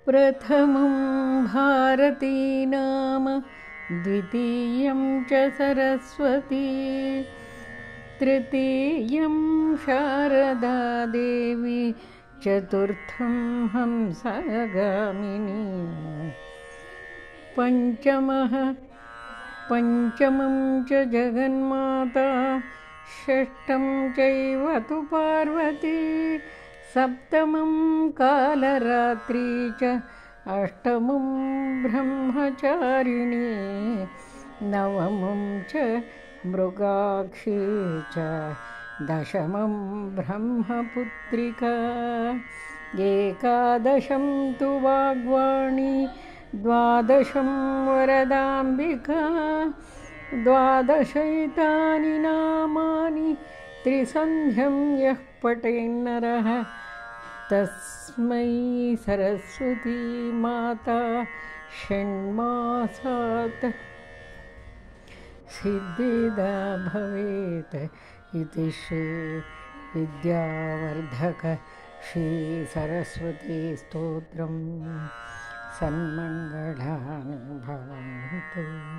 प्रथमं भारती नाम, द्वितीयं च सरस्वती, तृतीयं शारदा देवी, चतुर्थं हंसगामिनी। पञ्चमं च जगन्माता, षष्ठं चैव तु पार्वती, सप्तमं कालरात्री च, अष्टमं ब्रह्मचारिणी, नवमं च मृगाक्षी च, दशमं ब्रह्मपुत्रिका, एकादशं तु वाग्वाणी, द्वादशं वरदाम्बिका, द्वादशैतानि नामानि, त्रिसन्ध्यं यः पठेन्नरः, तस्मै सरस्वती माता षण्मासात् सिद्धिदा भवेत् इति श्री विद्यावर्धक श्री सरस्वती स्तोत्रम्। सन्मङ्गलानि भवन्तु।